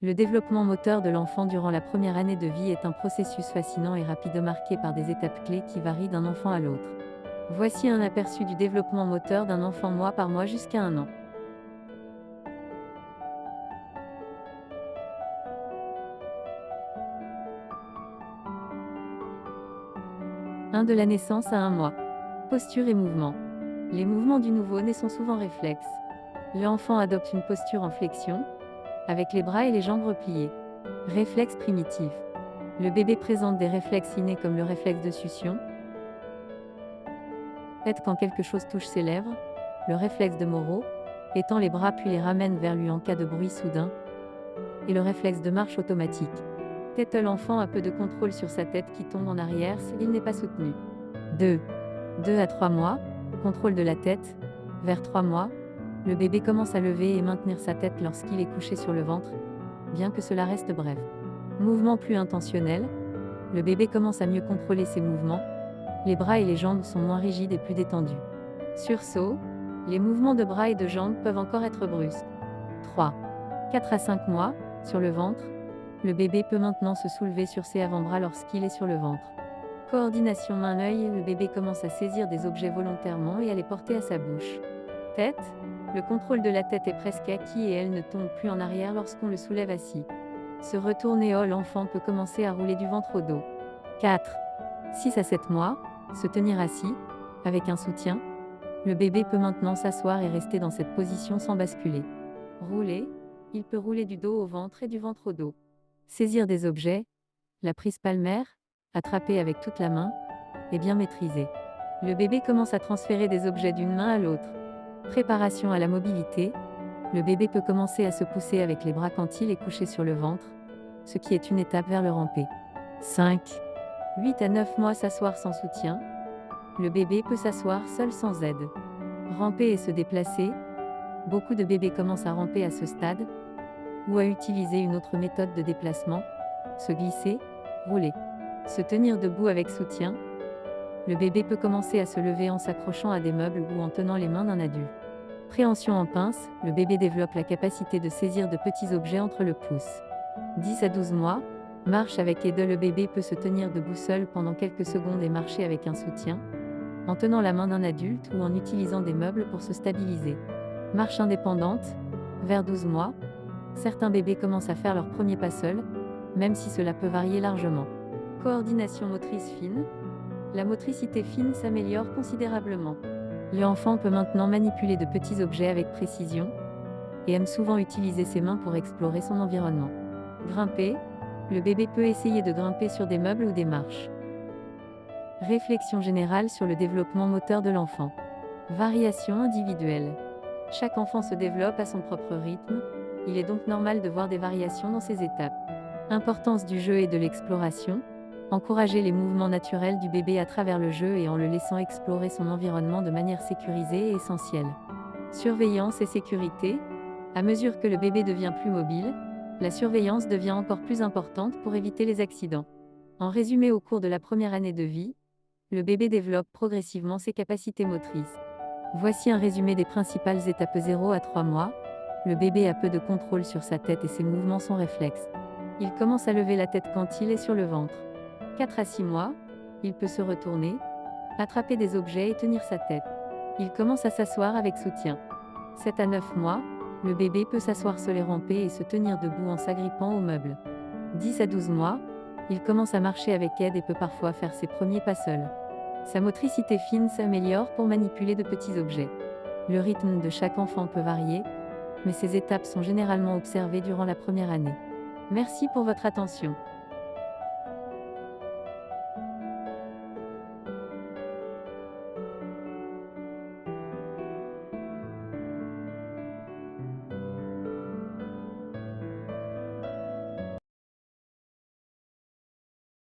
Le développement moteur de l'enfant durant la première année de vie est un processus fascinant et rapide marqué par des étapes clés qui varient d'un enfant à l'autre. Voici un aperçu du développement moteur d'un enfant mois par mois jusqu'à 1 an. 1 de la naissance à 1 mois. Posture et mouvement. Les mouvements du nouveau-né sont souvent réflexes. L'enfant adopte une posture en flexion, avec les bras et les jambes repliés. Réflexe primitif. Le bébé présente des réflexes innés comme le réflexe de succion, tête quand quelque chose touche ses lèvres, le réflexe de Moro, étend les bras puis les ramène vers lui en cas de bruit soudain, et le réflexe de marche automatique. Tête, l'enfant a peu de contrôle sur sa tête qui tombe en arrière s'il n'est pas soutenu. 2. 2 à 3 mois, contrôle de la tête. Vers 3 mois, le bébé commence à lever et maintenir sa tête lorsqu'il est couché sur le ventre, bien que cela reste bref. Mouvement plus intentionnel, le bébé commence à mieux contrôler ses mouvements, les bras et les jambes sont moins rigides et plus détendus. Sursaut, les mouvements de bras et de jambes peuvent encore être brusques. 3. 4 à 5 mois, sur le ventre, le bébé peut maintenant se soulever sur ses avant-bras lorsqu'il est sur le ventre. Coordination main-œil, le bébé commence à saisir des objets volontairement et à les porter à sa bouche. Tête, le contrôle de la tête est presque acquis et elle ne tombe plus en arrière lorsqu'on le soulève assis. Se retourner, l'enfant peut commencer à rouler du ventre au dos. 4. 6 à 7 mois, se tenir assis, avec un soutien. Le bébé peut maintenant s'asseoir et rester dans cette position sans basculer. Rouler, il peut rouler du dos au ventre et du ventre au dos. Saisir des objets, la prise palmaire, attraper avec toute la main, est bien maîtrisée. Le bébé commence à transférer des objets d'une main à l'autre. Préparation à la mobilité, le bébé peut commencer à se pousser avec les bras quand il est couché sur le ventre, ce qui est une étape vers le ramper. 5. 8 à 9 mois, s'asseoir sans soutien. Le bébé peut s'asseoir seul sans aide. Ramper et se déplacer. Beaucoup de bébés commencent à ramper à ce stade, ou à utiliser une autre méthode de déplacement, se glisser, rouler. Se tenir debout avec soutien. Le bébé peut commencer à se lever en s'accrochant à des meubles ou en tenant les mains d'un adulte. Préhension en pince, le bébé développe la capacité de saisir de petits objets entre le pouce. 10 à 12 mois, marche avec aide, le bébé peut se tenir debout seul pendant quelques secondes et marcher avec un soutien, en tenant la main d'un adulte ou en utilisant des meubles pour se stabiliser. Marche indépendante, vers 12 mois, certains bébés commencent à faire leur premier pas seuls, même si cela peut varier largement. Coordination motrice fine, la motricité fine s'améliore considérablement. L'enfant peut maintenant manipuler de petits objets avec précision et aime souvent utiliser ses mains pour explorer son environnement. Grimper, le bébé peut essayer de grimper sur des meubles ou des marches. Réflexion générale sur le développement moteur de l'enfant. Variation individuelle. Chaque enfant se développe à son propre rythme, il est donc normal de voir des variations dans ces étapes. Importance du jeu et de l'exploration. Encourager les mouvements naturels du bébé à travers le jeu et en le laissant explorer son environnement de manière sécurisée est essentiel. Surveillance et sécurité. À mesure que le bébé devient plus mobile, la surveillance devient encore plus importante pour éviter les accidents. En résumé, au cours de la première année de vie, le bébé développe progressivement ses capacités motrices. Voici un résumé des principales étapes. 0 à 3 mois. Le bébé a peu de contrôle sur sa tête et ses mouvements sont réflexes. Il commence à lever la tête quand il est sur le ventre. 4 à 6 mois, il peut se retourner, attraper des objets et tenir sa tête. Il commence à s'asseoir avec soutien. 7 à 9 mois, le bébé peut s'asseoir seul et ramper et se tenir debout en s'agrippant aux meubles. 10 à 12 mois, il commence à marcher avec aide et peut parfois faire ses premiers pas seul. Sa motricité fine s'améliore pour manipuler de petits objets. Le rythme de chaque enfant peut varier, mais ces étapes sont généralement observées durant la première année. Merci pour votre attention.